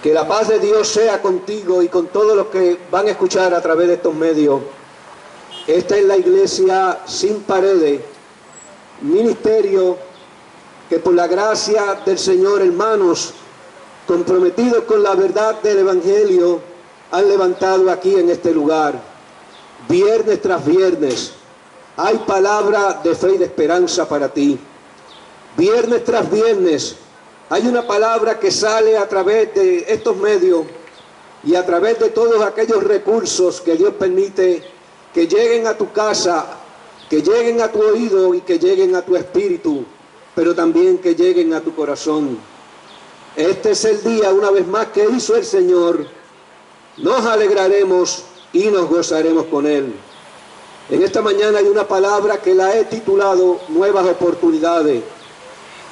Que la paz de Dios sea contigo y con todos los que van a escuchar a través de estos medios. Esta es la iglesia Sin Paredes, ministerio que por la gracia del Señor, hermanos, comprometidos con la verdad del Evangelio, han levantado aquí en este lugar. Viernes tras viernes hay palabra de fe y de esperanza para ti. Viernes tras viernes hay una palabra que sale a través de estos medios y a través de todos aquellos recursos que Dios permite que lleguen a tu casa, que lleguen a tu oído y que lleguen a tu espíritu, pero también que lleguen a tu corazón. Este es el día, una vez más, que hizo el Señor. Nos alegraremos y nos gozaremos con Él. En esta mañana hay una palabra que la he titulado Nuevas Oportunidades.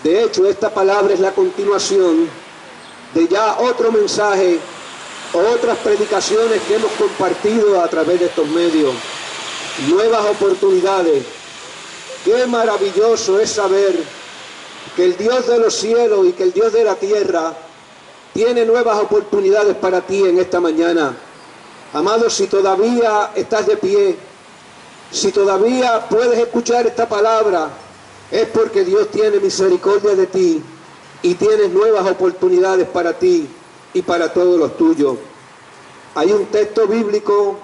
De hecho, esta palabra es la continuación de ya otro mensaje, otras predicaciones que hemos compartido a través de estos medios. Nuevas oportunidades. Qué maravilloso es saber que el Dios de los cielos y que el Dios de la tierra tiene nuevas oportunidades para ti en esta mañana. Amado, si todavía estás de pie, si todavía puedes escuchar esta palabra, es porque Dios tiene misericordia de ti y tienes nuevas oportunidades para ti y para todos los tuyos. Hay un texto bíblico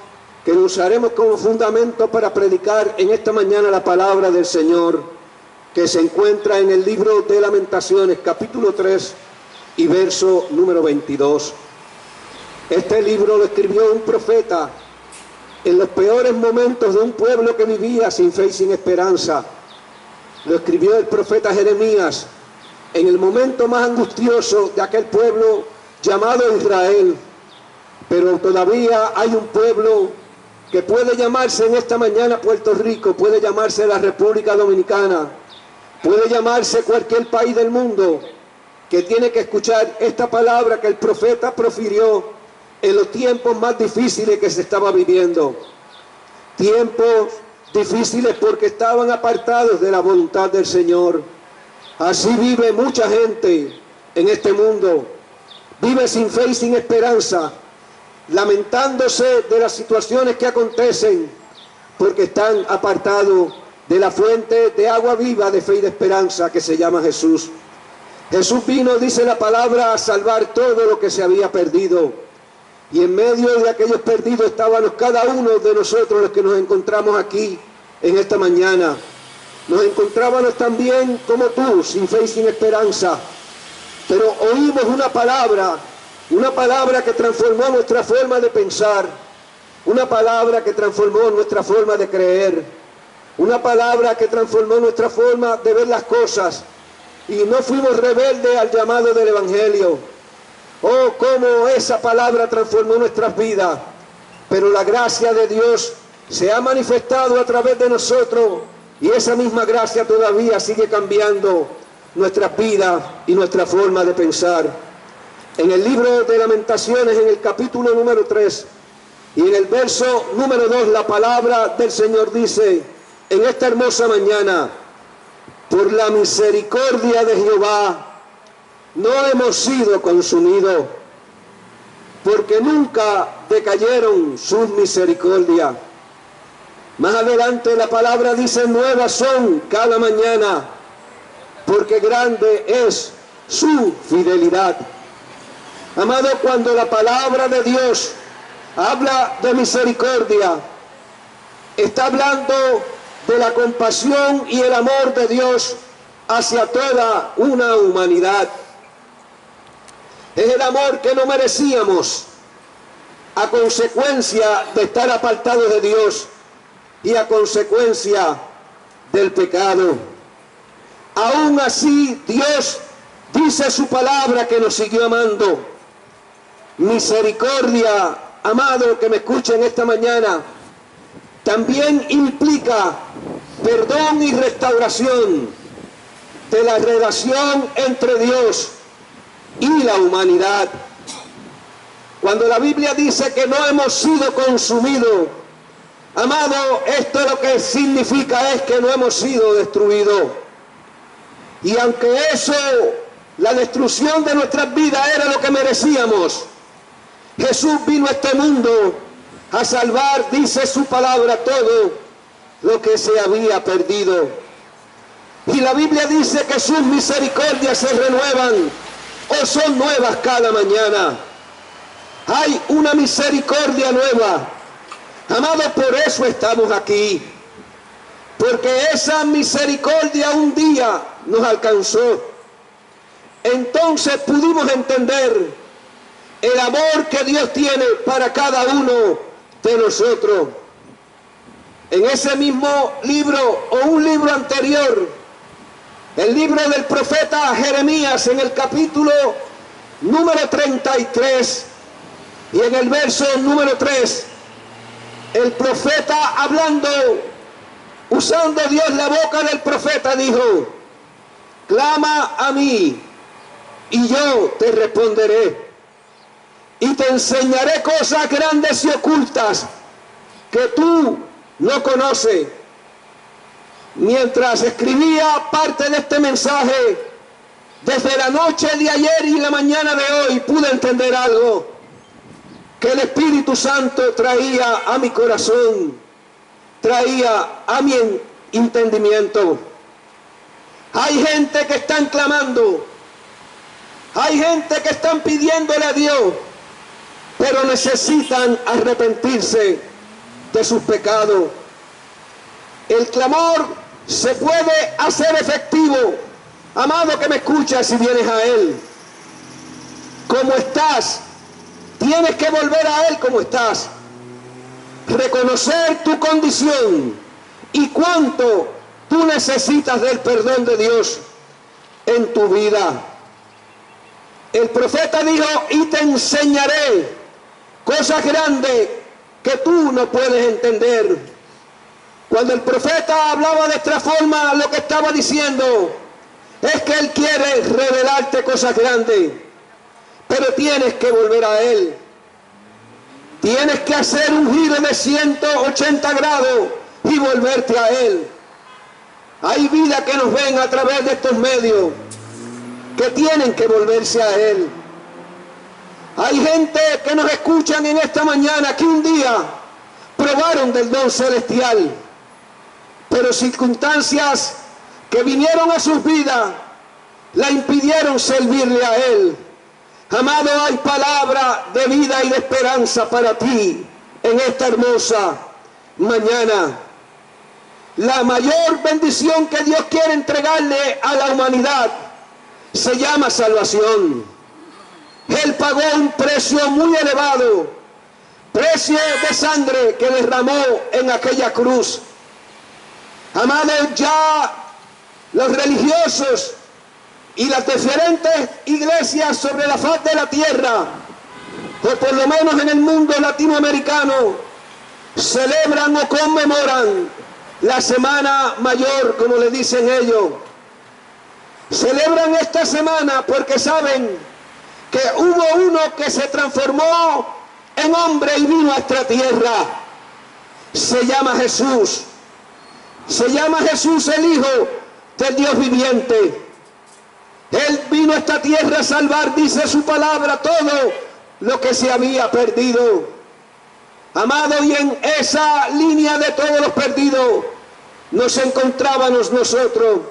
que lo usaremos como fundamento para predicar en esta mañana la palabra del Señor, que se encuentra en el libro de Lamentaciones, capítulo 3 y verso número 22. Este libro lo escribió un profeta en los peores momentos de un pueblo que vivía sin fe y sin esperanza. Lo escribió el profeta Jeremías en el momento más angustioso de aquel pueblo llamado Israel. Pero todavía hay un pueblo que puede llamarse en esta mañana Puerto Rico, puede llamarse la República Dominicana, puede llamarse cualquier país del mundo, que tiene que escuchar esta palabra que el profeta profirió en los tiempos más difíciles que se estaba viviendo. Tiempos difíciles porque estaban apartados de la voluntad del Señor. Así vive mucha gente en este mundo. Vive sin fe y sin esperanza, lamentándose de las situaciones que acontecen, porque están apartados de la fuente de agua viva de fe y de esperanza que se llama Jesús. Jesús vino, dice la palabra, a salvar todo lo que se había perdido. Y en medio de aquellos perdidos estábamos cada uno de nosotros los que nos encontramos aquí en esta mañana. Nos encontrábamos también como tú, sin fe y sin esperanza. Pero oímos una palabra que transformó nuestra forma de pensar, una palabra que transformó nuestra forma de creer, una palabra que transformó nuestra forma de ver las cosas, y no fuimos rebeldes al llamado del Evangelio. Oh, cómo esa palabra transformó nuestras vidas. Pero la gracia de Dios se ha manifestado a través de nosotros, y esa misma gracia todavía sigue cambiando nuestras vidas y nuestra forma de pensar. En el libro de Lamentaciones, en el capítulo número 3 y en el verso número 2, la palabra del Señor dice: en esta hermosa mañana, por la misericordia de Jehová no hemos sido consumidos, porque nunca decayeron sus misericordias. Más adelante la palabra dice: nuevas son cada mañana, porque grande es su fidelidad. Amado, cuando la palabra de Dios habla de misericordia, está hablando de la compasión y el amor de Dios hacia toda una humanidad. Es el amor que no merecíamos a consecuencia de estar apartados de Dios y a consecuencia del pecado. Aún así, Dios dice su palabra que nos siguió amando. Misericordia, amado, que me escuchen esta mañana, también implica perdón y restauración de la relación entre Dios y la humanidad. Cuando la Biblia dice que no hemos sido consumidos, amado, esto lo que significa es que no hemos sido destruidos. Y aunque eso La destrucción de nuestras vidas era lo que merecíamos. Jesús vino a este mundo a salvar, dice su palabra, todo lo que se había perdido. Y la Biblia dice que sus misericordias se renuevan o son nuevas cada mañana. Hay una misericordia nueva. Amado, por eso estamos aquí. Porque esa misericordia un día nos alcanzó. Entonces pudimos entender el amor que Dios tiene para cada uno de nosotros. En ese mismo libro o un libro anterior, el libro del profeta Jeremías, en el capítulo número 33 y en el verso número 3, el profeta hablando, usando Dios la boca del profeta, dijo: clama a mí y yo te responderé y te enseñaré cosas grandes y ocultas que tú no conoces. Mientras escribía parte de este mensaje, desde la noche de ayer y la mañana de hoy, pude entender algo que el Espíritu Santo traía a mi corazón, traía a mi entendimiento. Hay gente que están clamando, hay gente que están pidiéndole a Dios, pero necesitan arrepentirse de sus pecados. El clamor se puede hacer efectivo. Amado que me escuchas, si vienes a Él como estás, tienes que volver a Él como estás. Reconocer tu condición y cuánto tú necesitas del perdón de Dios en tu vida. El profeta dijo: y te enseñaré cosas grandes que tú no puedes entender. Cuando el profeta hablaba de esta forma, lo que estaba diciendo es que Él quiere revelarte cosas grandes, pero tienes que volver a Él. Tienes que hacer un giro de 180 grados y volverte a Él. Hay vidas que nos ven a través de estos medios que tienen que volverse a Él. Hay gente que nos escuchan en esta mañana que un día probaron del don celestial, pero circunstancias que vinieron a sus vidas la impidieron servirle a Él. Amado, hay palabra de vida y de esperanza para ti en esta hermosa mañana. La mayor bendición que Dios quiere entregarle a la humanidad se llama salvación. Él pagó un precio muy elevado, precio de sangre que derramó en aquella cruz. Amado, ya los religiosos y las diferentes iglesias sobre la faz de la tierra, o por lo menos en el mundo latinoamericano, celebran o conmemoran la Semana Mayor, como le dicen ellos. Celebran esta semana porque saben que hubo uno que se transformó en hombre y vino a esta tierra. Se llama Jesús. Se llama Jesús, el Hijo del Dios viviente. Él vino a esta tierra a salvar, dice su palabra, todo lo que se había perdido. Amado, y en esa línea de todos los perdidos nos encontrábamos nosotros.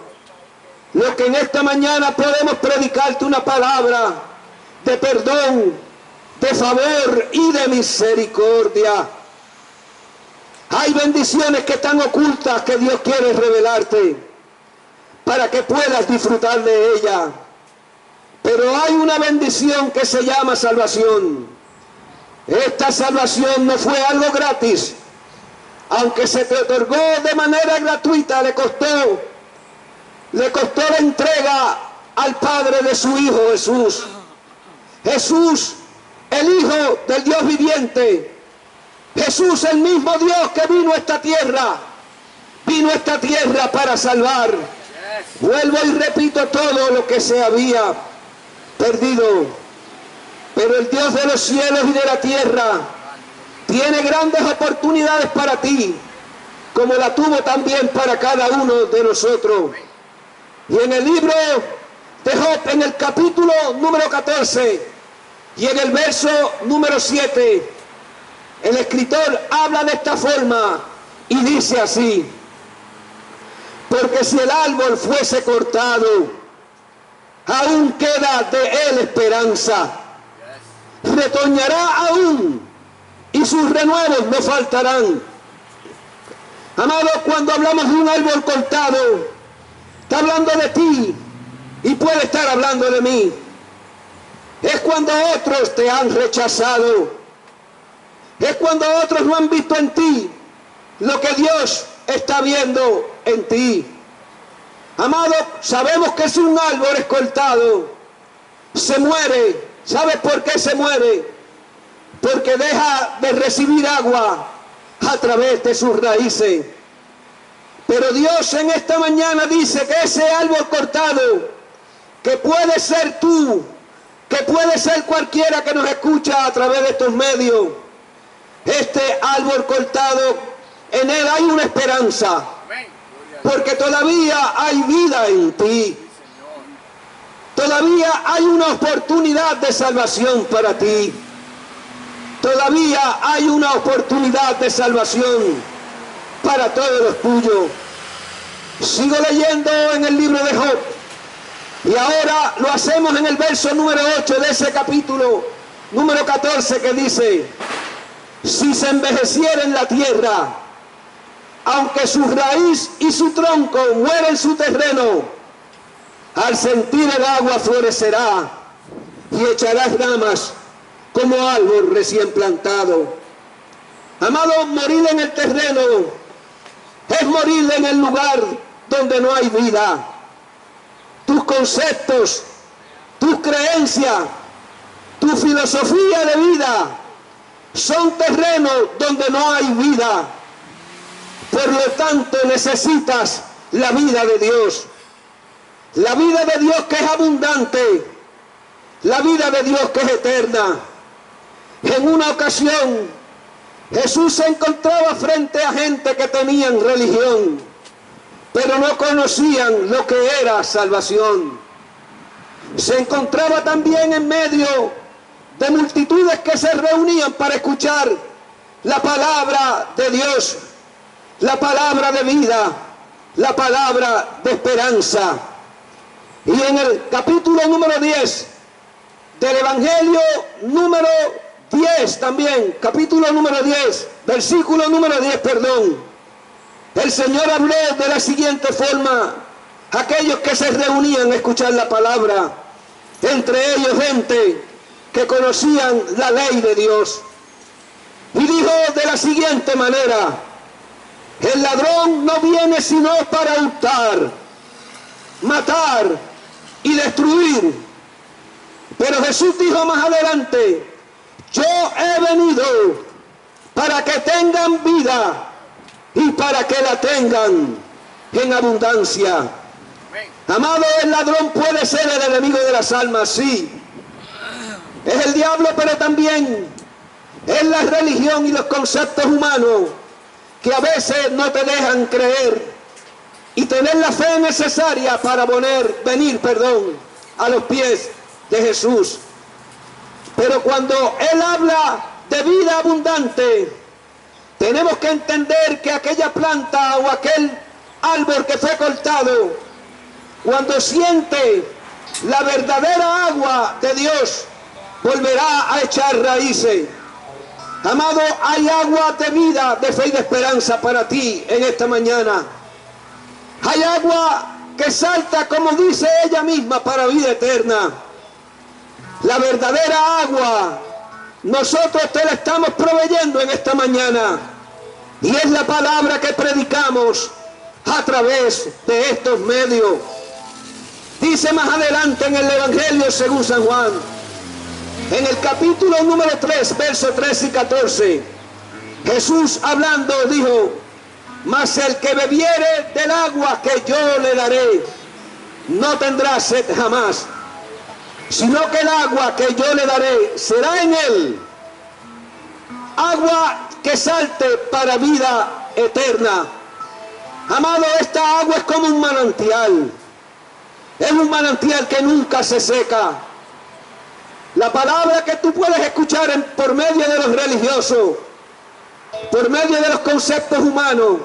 Lo que en esta mañana podemos predicarte una palabra de perdón, de favor y de misericordia. Hay bendiciones que están ocultas que Dios quiere revelarte para que puedas disfrutar de ella. Pero hay una bendición que se llama salvación. Esta salvación no fue algo gratis. Aunque se te otorgó de manera gratuita, le costó la entrega al Padre de su Hijo Jesús. Jesús, el Hijo del Dios viviente. Jesús, el mismo Dios que vino a esta tierra para salvar. Vuelvo y repito todo lo que se había perdido. Pero el Dios de los cielos y de la tierra tiene grandes oportunidades para ti, como la tuvo también para cada uno de nosotros. Y en el libro de Job en el capítulo número 14 y en el verso número 7, el escritor habla de esta forma y dice así: porque si el árbol fuese cortado, aún queda de él esperanza, retoñará aún y sus renuevos no faltarán. Amado, cuando hablamos de un árbol cortado, está hablando de ti y puede estar hablando de mí. Es cuando otros te han rechazado, es cuando otros no han visto en ti lo que Dios está viendo en ti. Amado, sabemos que si un árbol es cortado, se muere. ¿Sabes por qué se muere? Porque deja de recibir agua a través de sus raíces. Pero Dios en esta mañana dice que ese árbol cortado, que puede ser tú, que puede ser cualquiera que nos escucha a través de estos medios, este árbol cortado, en él hay una esperanza, porque todavía hay vida en ti. Todavía hay una oportunidad de salvación para ti. Todavía hay una oportunidad de salvación para todos los tuyos. Sigo leyendo en el libro de Job y ahora lo hacemos en el verso número 8 de ese capítulo número 14, que dice: si se envejeciera en la tierra, aunque su raíz y su tronco muera en su terreno, al sentir el agua florecerá y echará ramas como árbol recién plantado. Amado, morir en el terreno es morir en el lugar donde no hay vida. Tus conceptos, tus creencias, tu filosofía de vida son terrenos donde no hay vida. Por lo tanto, necesitas la vida de Dios. La vida de Dios que es abundante. La vida de Dios que es eterna. En una ocasión, Jesús se encontraba frente a gente que tenían religión, pero no conocían lo que era salvación. Se encontraba también en medio de multitudes que se reunían para escuchar la palabra de Dios, la palabra de vida, la palabra de esperanza. Y en el capítulo número 10 del Evangelio número 10 también, capítulo número 10, versículo número 10, perdón, el Señor habló de la siguiente forma: aquellos que se reunían a escuchar la palabra, entre ellos gente que conocían la ley de Dios. Y dijo de la siguiente manera: el ladrón no viene sino para hurtar, matar y destruir. Pero Jesús dijo más adelante: yo he venido para que tengan vida y para que la tengan en abundancia. Amado, el ladrón puede ser el enemigo de las almas, sí. Es el diablo, pero también es la religión y los conceptos humanos que a veces no te dejan creer y tener la fe necesaria para venir a los pies de Jesús. Pero cuando Él habla de vida abundante, tenemos que entender que aquella planta o aquel árbol que fue cortado, cuando siente la verdadera agua de Dios, volverá a echar raíces. Amado, hay agua de vida, de fe y de esperanza para ti en esta mañana. Hay agua que salta, como dice ella misma, para vida eterna. La verdadera agua, nosotros te la estamos proveyendo en esta mañana. Y es la palabra que predicamos a través de estos medios. Dice más adelante en el Evangelio según San Juan, en el capítulo número 3, versos 13 y 14, Jesús hablando dijo: mas el que bebiere del agua que yo le daré, no tendrá sed jamás, sino que el agua que yo le daré será en él agua que salte para vida eterna. Amado, esta agua es como un manantial. es un manantial que nunca se seca. La palabra que tú puedes escuchar por medio de los religiosos, por medio de los conceptos humanos,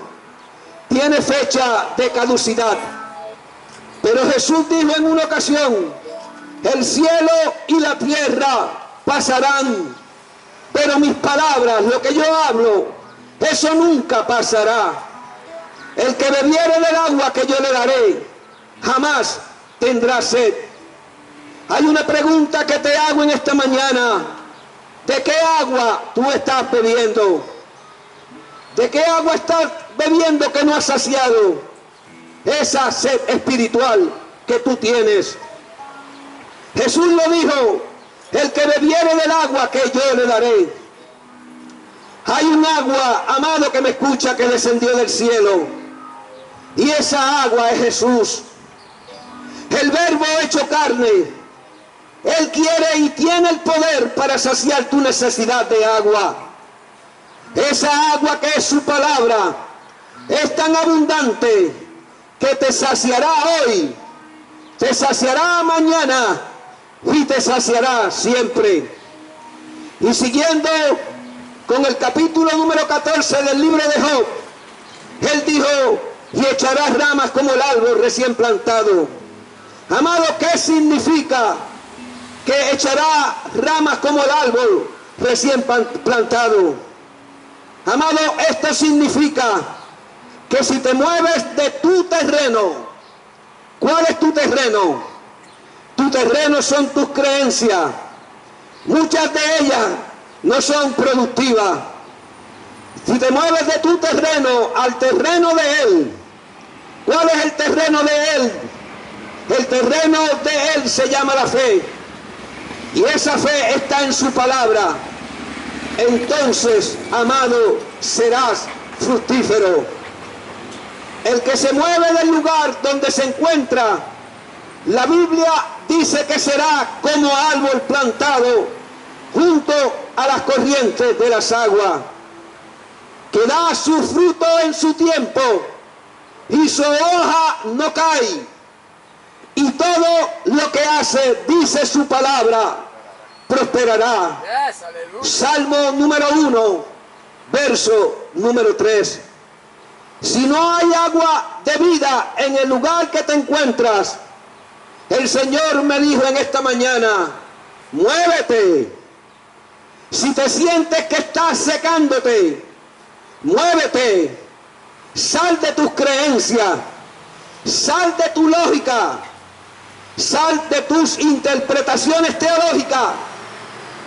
tiene fecha de caducidad. Pero Jesús dijo en una ocasión: el cielo y la tierra pasarán, pero mis palabras, lo que yo hablo, eso nunca pasará. El que bebiere del agua que yo le daré, jamás tendrá sed. Hay una pregunta que te hago en esta mañana: ¿de qué agua tú estás bebiendo? ¿De qué agua estás bebiendo que no has saciado esa sed espiritual que tú tienes? Jesús lo dijo: el que bebiere del agua que yo le daré. Hay un agua, amado que me escucha, que descendió del cielo, y esa agua es Jesús, el Verbo hecho carne. Él quiere y tiene el poder para saciar tu necesidad de agua. Esa agua que es su palabra es tan abundante que te saciará hoy, te saciará mañana y te saciará siempre. Y siguiendo con el capítulo número 14 del libro de Job, él dijo: y echarás ramas como el árbol recién plantado. Amado, ¿qué significa que echará ramas como el árbol recién plantado? Amado, esto significa que si te mueves de tu terreno, ¿cuál es tu terreno? Tu terreno son tus creencias. Muchas de ellas no son productivas. Si te mueves de tu terreno al terreno de Él, ¿cuál es el terreno de Él? El terreno de Él se llama la fe. Y esa fe está en su palabra. Entonces, amado, serás fructífero. El que se mueve del lugar donde se encuentra, la Biblia dice que será como árbol plantado junto a las corrientes de las aguas, que da su fruto en su tiempo y su hoja no cae, y todo lo que hace, dice su palabra, prosperará. Salmo número 1, verso número 3. Si no hay agua de vida en el lugar que te encuentras, el Señor me dijo en esta mañana: muévete. Si te sientes que estás secándote, muévete. Sal de tus creencias, sal de tu lógica, sal de tus interpretaciones teológicas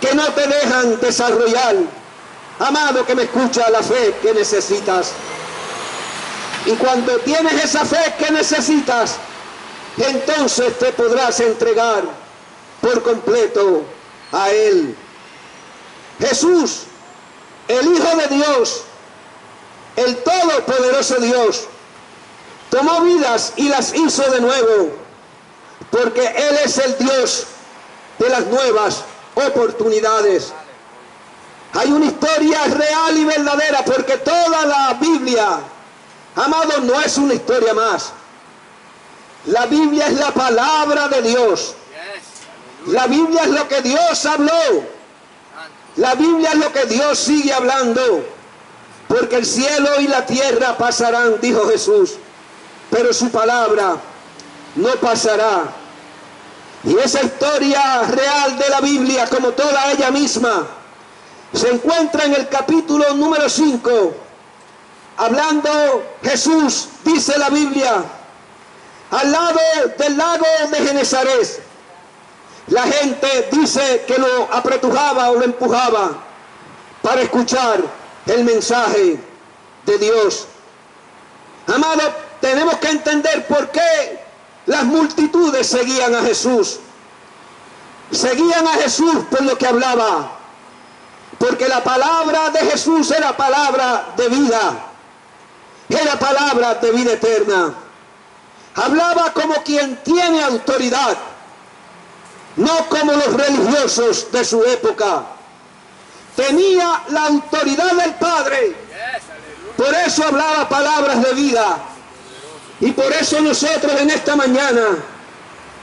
que no te dejan desarrollar, amado que me escucha, la fe que necesitas. Y cuando tienes esa fe que necesitas, entonces te podrás entregar por completo a Él. Jesús, el Hijo de Dios, el Todopoderoso Dios, tomó vidas y las hizo de nuevo, porque Él es el Dios de las nuevas oportunidades. Hay una historia real y verdadera, porque toda la Biblia, amado, no es una historia más. La Biblia es la palabra de Dios. La Biblia es lo que Dios habló. La Biblia es lo que Dios sigue hablando. Porque el cielo y la tierra pasarán, dijo Jesús, pero su palabra no pasará. Y esa historia real de la Biblia, como toda ella misma, se encuentra en el capítulo número 5. Hablando Jesús, dice la Biblia, al lado del lago de Genesaret. La gente dice que lo apretujaba o lo empujaba para escuchar el mensaje de Dios. Amado, tenemos que entender por qué las multitudes seguían a Jesús. Seguían a Jesús por lo que hablaba. Porque la palabra de Jesús era palabra de vida. Era palabra de vida eterna. Hablaba como quien tiene autoridad, no como los religiosos de su época. Tenía la autoridad del Padre. Por eso hablaba palabras de vida. Y por eso nosotros en esta mañana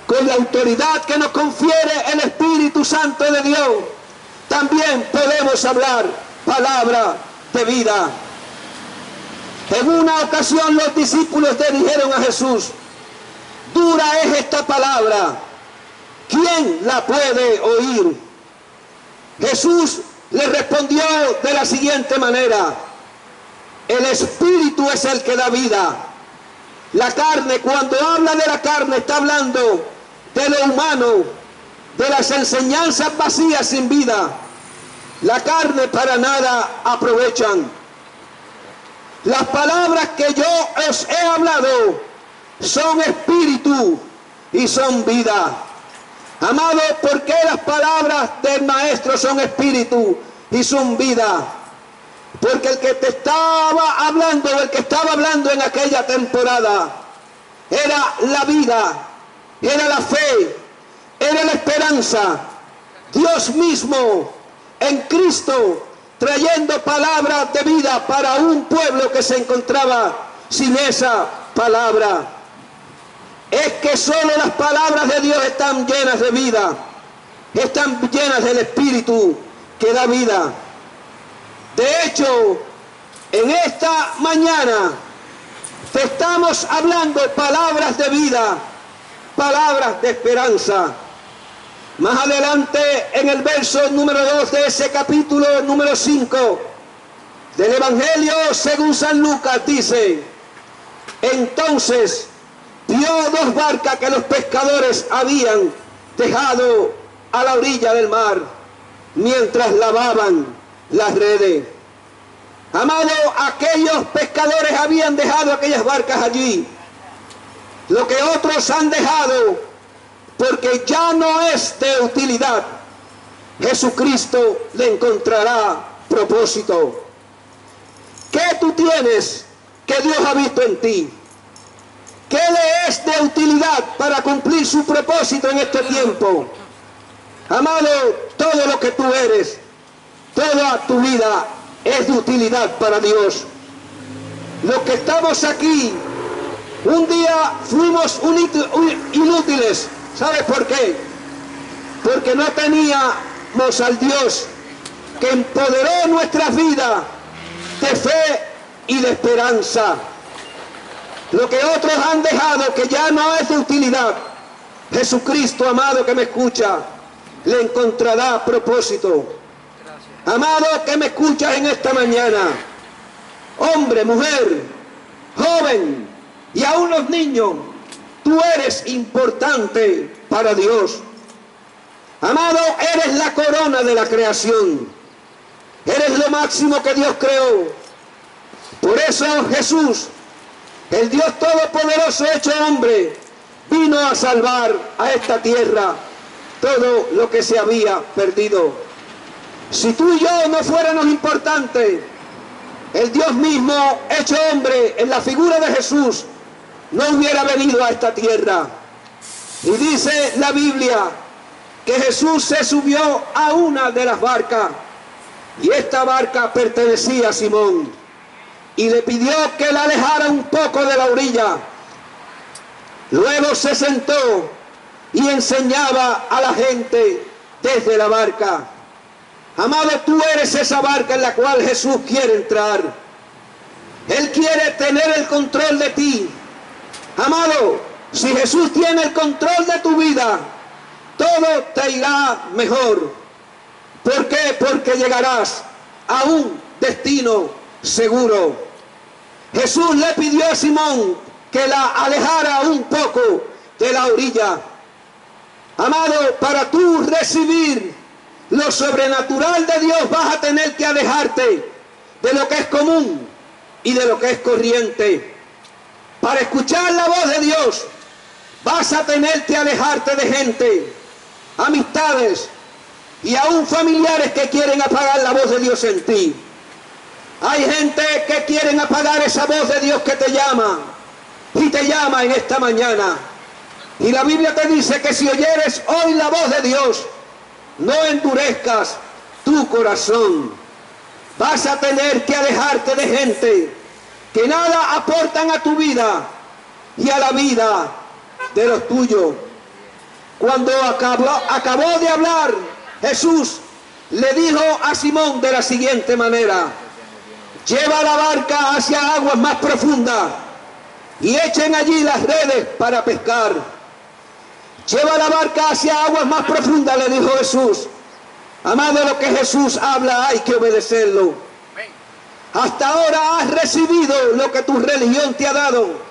con la autoridad que nos confiere el Espíritu Santo de Dios, también podemos hablar palabra de vida. En una ocasión los discípulos le dijeron a Jesús: dura es esta palabra, ¿quién la puede oír? Jesús le respondió de la siguiente manera: el Espíritu es el que da vida. La carne, cuando habla de la carne, está hablando de lo humano, de las enseñanzas vacías sin vida. La carne para nada aprovechan. Las palabras que yo os he hablado son espíritu y son vida. Amado, ¿por qué las palabras del Maestro son espíritu y son vida? Porque el que te estaba hablando, el que estaba hablando en aquella temporada, era la vida, era la fe, era la esperanza. Dios mismo en Cristo, trayendo palabras de vida para un pueblo que se encontraba sin esa palabra. Es que solo las palabras de Dios están llenas de vida, están llenas del Espíritu que da vida. De hecho, en esta mañana te estamos hablando palabras de vida, palabras de esperanza. Más adelante, en el verso número 2 de ese capítulo número 5 del Evangelio según San Lucas, dice: entonces vio dos barcas que los pescadores habían dejado a la orilla del mar mientras lavaban las redes. Amado, aquellos pescadores habían dejado aquellas barcas allí, lo que otros han dejado porque ya no es de utilidad. Jesucristo le encontrará propósito. ¿Qué tú tienes que Dios ha visto en ti? ¿Qué le es de utilidad para cumplir su propósito en este tiempo? Amado, todo lo que tú eres, toda tu vida es de utilidad para Dios. Los que estamos aquí, un día fuimos inútiles. ¿Sabes por qué? Porque no teníamos al Dios que empoderó nuestras vidas de fe y de esperanza. Lo que otros han dejado que ya no es de utilidad, Jesucristo, amado, que me escucha, le encontrará propósito. Amado, que me escuchas en esta mañana, hombre, mujer, joven y aún los niños, tú eres importante para Dios. Amado, eres la corona de la creación. Eres lo máximo que Dios creó. Por eso Jesús, el Dios Todopoderoso hecho hombre, vino a salvar a esta tierra todo lo que se había perdido. Si tú y yo no fuéramos importantes, el Dios mismo hecho hombre en la figura de Jesús no hubiera venido a esta tierra. Y dice la Biblia que Jesús se subió a una de las barcas, y esta barca pertenecía a Simón, y le pidió que la alejara un poco de la orilla. Luego se sentó y enseñaba a la gente desde la barca. Amado, tú eres esa barca en la cual Jesús quiere entrar. Él quiere tener el control de ti. Amado, si Jesús tiene el control de tu vida, todo te irá mejor. ¿Por qué? Porque llegarás a un destino seguro. Jesús le pidió a Simón que la alejara un poco de la orilla. Amado, para tú recibir lo sobrenatural de Dios vas a tener que alejarte de lo que es común y de lo que es corriente. Para escuchar la voz de Dios vas a tener que alejarte de gente, amistades y aún familiares que quieren apagar la voz de Dios en ti. Hay gente que quieren apagar esa voz de Dios que te llama y te llama en esta mañana. Y la Biblia te dice que si oyeres hoy la voz de Dios, no endurezcas tu corazón. Vas a tener que alejarte de gente que nada aportan a tu vida y a la vida de los tuyos. Cuando acabó de hablar, Jesús le dijo a Simón de la siguiente manera: lleva la barca hacia aguas más profundas y echen allí las redes para pescar. Lleva la barca hacia aguas más profundas, le dijo Jesús. Amado, lo que Jesús habla hay que obedecerlo. Hasta ahora has recibido lo que tu religión te ha dado.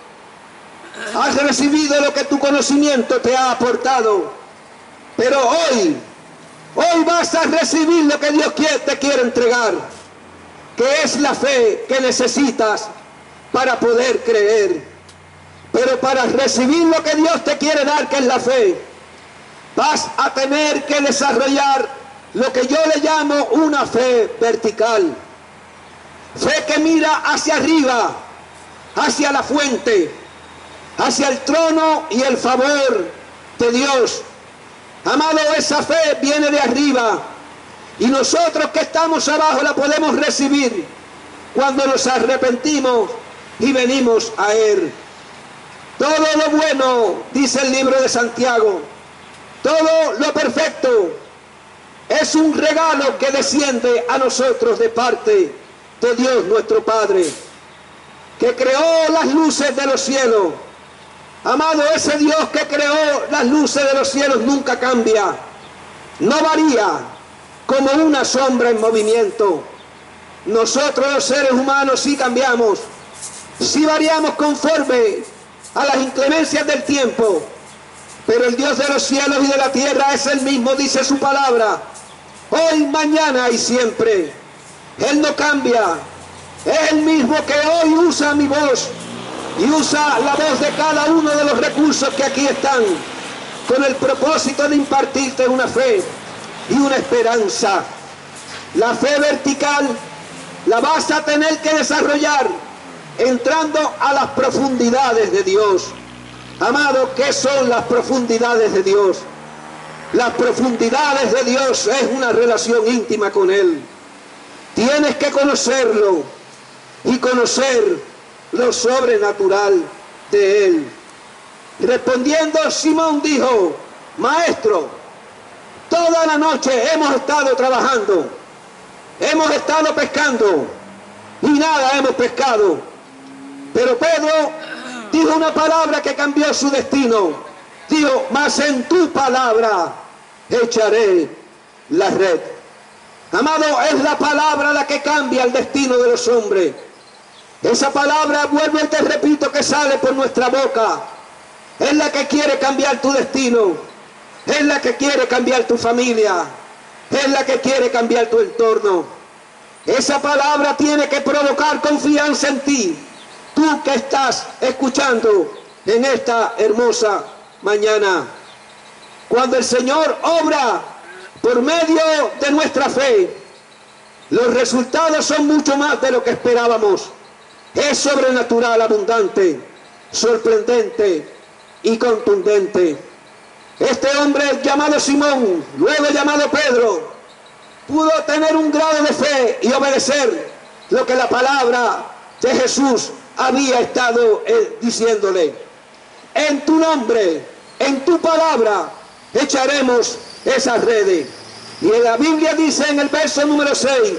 Has recibido lo que tu conocimiento te ha aportado. Pero hoy vas a recibir lo que Dios te quiere entregar, que es la fe que necesitas para poder creer. Pero para recibir lo que Dios te quiere dar, que es la fe, vas a tener que desarrollar lo que yo le llamo una fe vertical. Fe que mira hacia arriba, hacia la fuente, hacia el trono y el favor de Dios. Amado, esa fe viene de arriba y nosotros que estamos abajo la podemos recibir cuando nos arrepentimos y venimos a Él. Todo lo bueno, dice el libro de Santiago, todo lo perfecto es un regalo que desciende a nosotros de parte de Dios nuestro Padre, que creó las luces de los cielos. Amado, ese Dios que creó las luces de los cielos nunca cambia, no varía, como una sombra en movimiento. Nosotros los seres humanos sí cambiamos, sí variamos conforme a las inclemencias del tiempo, pero el Dios de los cielos y de la tierra es el mismo, dice su palabra, hoy, mañana y siempre. Él no cambia, es el mismo que hoy usa mi voz y usa la voz de cada uno de los recursos que aquí están, con el propósito de impartirte una fe y una esperanza. La fe vertical la vas a tener que desarrollar entrando a las profundidades de Dios. Amado, ¿qué son las profundidades de Dios? Las profundidades de Dios es una relación íntima con Él. Tienes que conocerlo y conocer lo sobrenatural de Él. Respondiendo, Simón dijo: Maestro, toda la noche hemos estado trabajando, hemos estado pescando y nada hemos pescado. Pero Pedro dijo una palabra que cambió su destino. Dijo: mas en tu palabra echaré la red. Amado, es la palabra la que cambia el destino de los hombres. Esa palabra, vuelvo y te repito, que sale por nuestra boca, es la que quiere cambiar tu destino, es la que quiere cambiar tu familia, es la que quiere cambiar tu entorno. Esa palabra tiene que provocar confianza en ti, tú que estás escuchando en esta hermosa mañana. Cuando el Señor obra por medio de nuestra fe, los resultados son mucho más de lo que esperábamos. Es sobrenatural, abundante, sorprendente y contundente. Este hombre llamado Simón, luego llamado Pedro, pudo tener un grado de fe y obedecer lo que la palabra de Jesús había estado diciéndole: en tu nombre, en tu palabra echaremos esas redes. Y en la Biblia dice en el verso número 6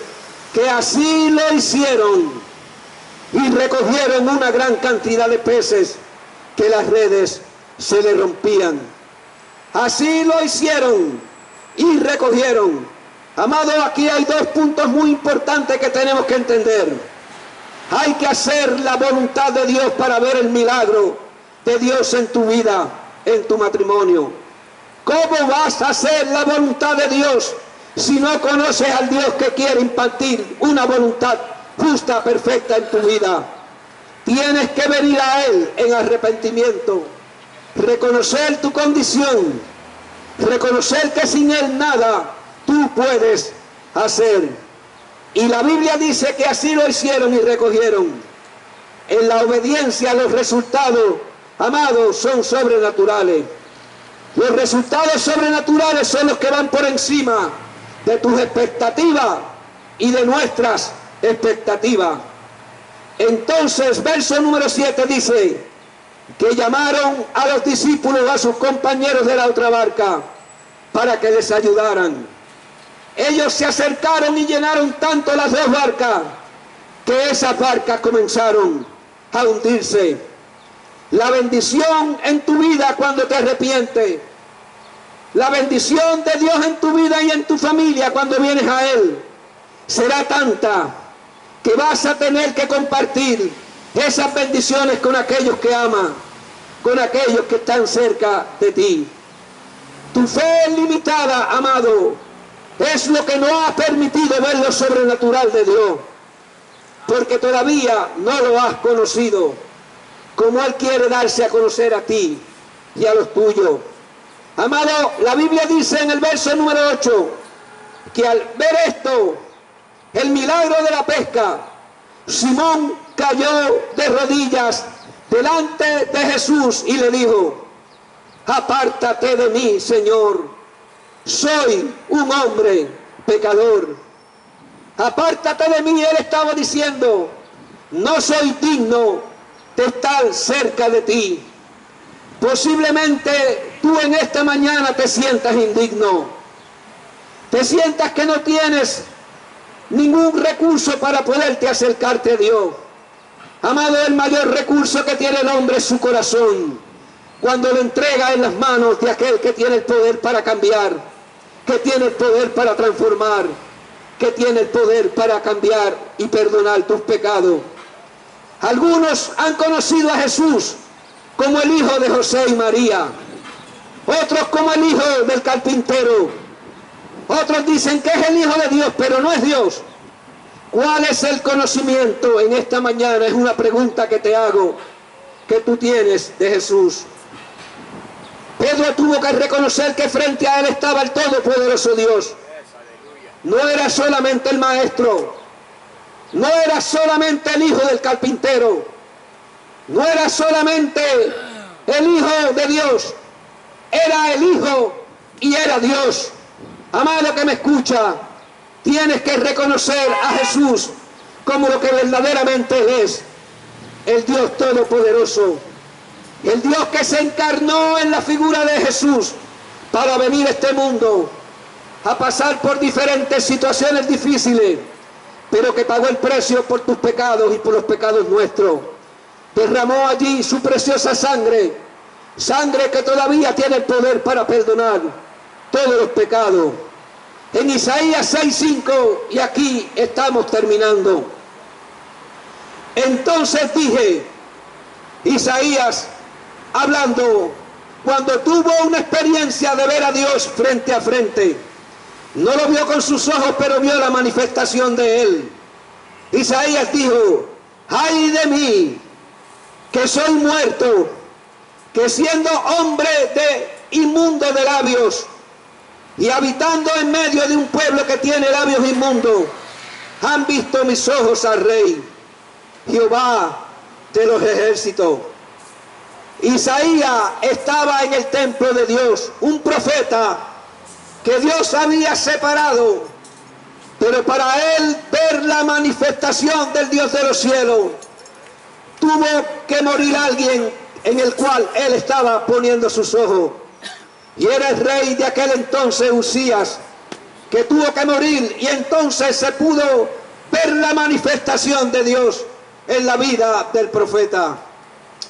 que así lo hicieron y recogieron una gran cantidad de peces que las redes se le rompían. Así lo hicieron y recogieron. Amado, aquí hay dos puntos muy importantes que tenemos que entender. Hay que hacer la voluntad de Dios para ver el milagro de Dios en tu vida, en tu matrimonio. ¿Cómo vas a hacer la voluntad de Dios si no conoces al Dios que quiere impartir una voluntad justa, perfecta en tu vida? Tienes que venir a Él en arrepentimiento, reconocer tu condición, reconocer que sin Él nada tú puedes hacer. Y la Biblia dice que así lo hicieron y recogieron. En la obediencia los resultados, amados, son sobrenaturales. Los resultados sobrenaturales son los que van por encima de tus expectativas y de nuestras expectativas. Entonces, verso número 7 dice: que llamaron a los discípulos, a sus compañeros de la otra barca, para que les ayudaran. Ellos se acercaron y llenaron tanto las dos barcas, que esas barcas comenzaron a hundirse. La bendición en tu vida cuando te arrepientes, la bendición de Dios en tu vida y en tu familia cuando vienes a Él, será tanta que vas a tener que compartir esas bendiciones con aquellos que aman, con aquellos que están cerca de ti. Tu fe limitada, amado, es lo que no ha permitido ver lo sobrenatural de Dios, porque todavía no lo has conocido como Él quiere darse a conocer a ti y a los tuyos. Amado, la Biblia dice en el verso número 8 que al ver esto, el milagro de la pesca, Simón cayó de rodillas delante de Jesús y le dijo: apártate de mí, Señor, soy un hombre pecador. Apártate de mí, él estaba diciendo, no soy digno de estar cerca de ti. Posiblemente tú en esta mañana te sientas indigno, te sientas que no tienes ningún recurso para poderte acercarte a Dios. Amado, el mayor recurso que tiene el hombre es su corazón, cuando lo entrega en las manos de aquel que tiene el poder para cambiar, que tiene el poder para transformar, que tiene el poder para cambiar y perdonar tus pecados. Algunos han conocido a Jesús como el hijo de José y María, otros como el hijo del carpintero, otros dicen que es el hijo de Dios, pero no es Dios. ¿Cuál es el conocimiento en esta mañana? Es una pregunta que te hago, que tú tienes de Jesús. Pedro tuvo que reconocer que frente a él estaba el todopoderoso Dios. No era solamente el maestro, no era solamente el hijo del carpintero, no era solamente el hijo de Dios, era el hijo y era Dios. Amado que me escucha, tienes que reconocer a Jesús como lo que verdaderamente es, el Dios todopoderoso, el Dios que se encarnó en la figura de Jesús para venir a este mundo a pasar por diferentes situaciones difíciles, pero que pagó el precio por tus pecados y por los pecados nuestros. Derramó allí su preciosa sangre, sangre que todavía tiene el poder para perdonar todos los pecados. En Isaías 6:5, y aquí estamos terminando. Entonces dije, Isaías hablando, cuando tuvo una experiencia de ver a Dios frente a frente, no lo vio con sus ojos, pero vio la manifestación de Él. Isaías dijo, ay de mí, que soy muerto, que siendo hombre de inmundo de labios, y habitando en medio de un pueblo que tiene labios inmundos, han visto mis ojos al Rey, Jehová de los ejércitos. Isaías estaba en el templo de Dios, un profeta que Dios había separado, pero para él ver la manifestación del Dios de los cielos, tuvo que morir alguien en el cual él estaba poniendo sus ojos. Y era el rey de aquel entonces, Usías, que tuvo que morir, y entonces se pudo ver la manifestación de Dios en la vida del profeta.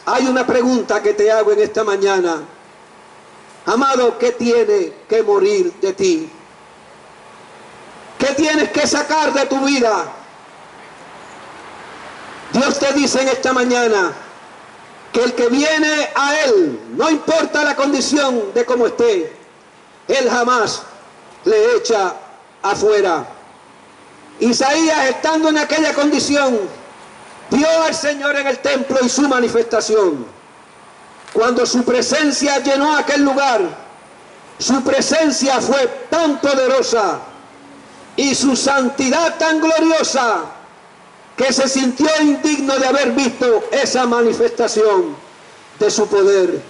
Hay una pregunta que te hago en esta mañana. Amado, ¿qué tiene que morir de ti? ¿Qué tienes que sacar de tu vida? Dios te dice en esta mañana que el que viene a Él, no importa la condición de cómo esté, Él jamás le echa afuera. Isaías, estando en aquella condición, vio al Señor en el templo y su manifestación. Cuando su presencia llenó aquel lugar, su presencia fue tan poderosa y su santidad tan gloriosa que se sintió indigno de haber visto esa manifestación de su poder.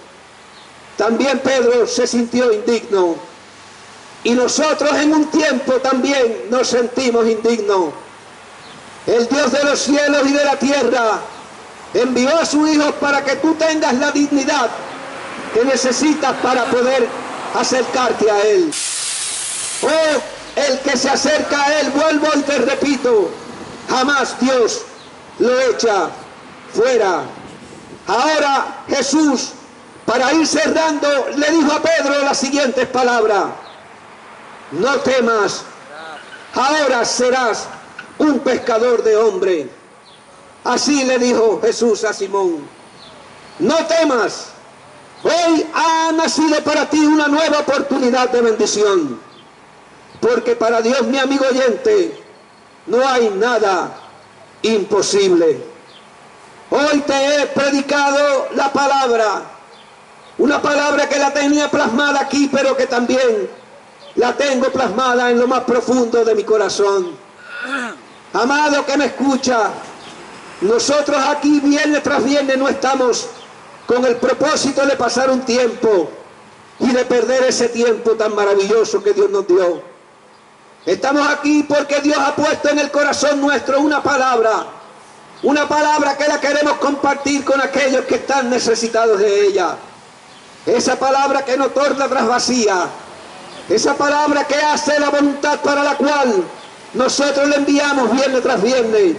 También Pedro se sintió indigno, y nosotros en un tiempo también nos sentimos indignos. El Dios de los cielos y de la tierra Envió a su Hijo para que tú tengas la dignidad que necesitas para poder acercarte a Él. Oh, el que se acerca a Él, vuelvo y te repito, jamás Dios lo echa fuera. Ahora Jesús, para ir cerrando, le dijo a Pedro las siguientes palabras: no temas, ahora serás un pescador de hombres. Así le dijo Jesús a Simón: no temas, hoy ha nacido para ti una nueva oportunidad de bendición, porque para Dios, mi amigo oyente, no hay nada imposible. Hoy te he predicado la palabra, una palabra que la tenía plasmada aquí, pero que también la tengo plasmada en lo más profundo de mi corazón. Amado que me escucha, nosotros aquí viernes tras viernes no estamos con el propósito de pasar un tiempo y de perder ese tiempo tan maravilloso que Dios nos dio. Estamos aquí porque Dios ha puesto en el corazón nuestro una palabra que la queremos compartir con aquellos que están necesitados de ella. Esa palabra que no torna tras vacía, esa palabra que hace la voluntad para la cual nosotros le enviamos viernes tras viernes,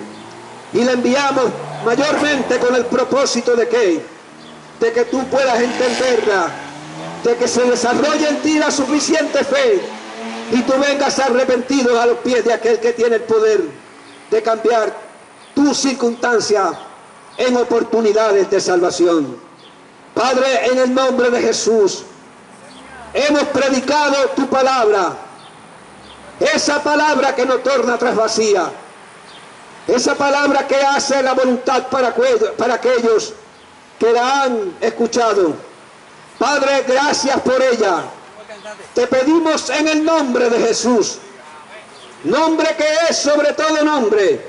y le enviamos mayormente con el propósito de que tú puedas entenderla, de que se desarrolle en ti la suficiente fe y tú vengas arrepentido a los pies de aquel que tiene el poder de cambiar tu circunstancia en oportunidades de salvación. Padre, en el nombre de Jesús, hemos predicado tu palabra, esa palabra que no torna tras vacía, esa palabra que hace la voluntad para aquellos que la han escuchado. Padre, gracias por ella. Te pedimos en el nombre de Jesús, nombre que es sobre todo nombre,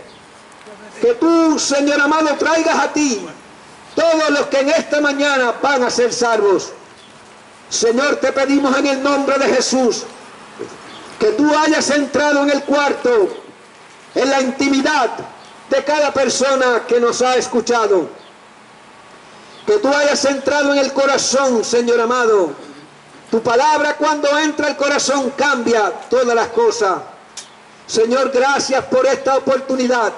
que tú, Señor amado, traigas a ti todos los que en esta mañana van a ser salvos. Señor, te pedimos en el nombre de Jesús que tú hayas entrado en el cuarto, en la intimidad de cada persona que nos ha escuchado, que tú hayas entrado en el corazón, Señor amado. Tu palabra, cuando entra al corazón, cambia todas las cosas. Señor, gracias por esta oportunidad.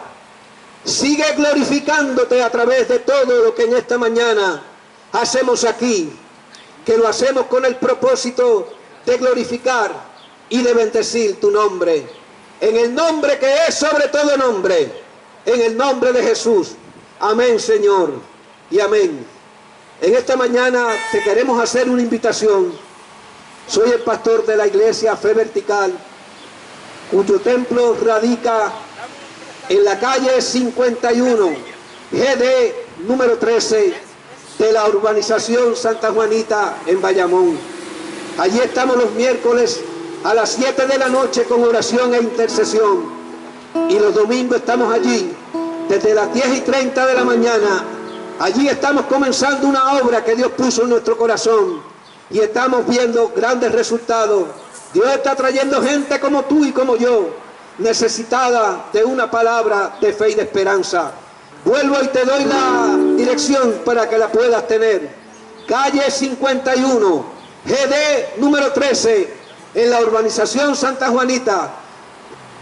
Sigue glorificándote a través de todo lo que en esta mañana hacemos aquí, que lo hacemos con el propósito de glorificar y de bendecir tu nombre, en el nombre que es sobre todo nombre, en el nombre de Jesús. Amén, Señor, y amén. En esta mañana te queremos hacer una invitación. Soy el pastor de la iglesia Fe Vertical, cuyo templo radica en la calle 51, GD número 13, de la urbanización Santa Juanita en Bayamón. Allí estamos los miércoles a las 7 de la noche con oración e intercesión, y los domingos estamos allí desde las 10:30 de la mañana. Allí estamos comenzando una obra que Dios puso en nuestro corazón y estamos viendo grandes resultados. Dios está trayendo gente como tú y como yo, necesitada de una palabra de fe y de esperanza. Vuelvo y te doy la dirección para que la puedas tener. Calle 51, GD número 13, en la urbanización Santa Juanita.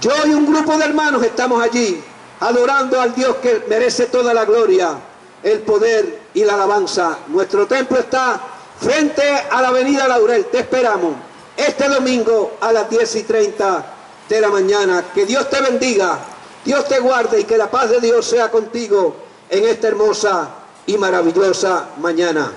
Yo y un grupo de hermanos estamos allí, adorando al Dios que merece toda la gloria, el poder y la alabanza. Nuestro templo está frente a la avenida Laurel. Te esperamos este domingo a las 10:30 de la mañana. Que Dios te bendiga, Dios te guarde y que la paz de Dios sea contigo en esta hermosa y maravillosa mañana.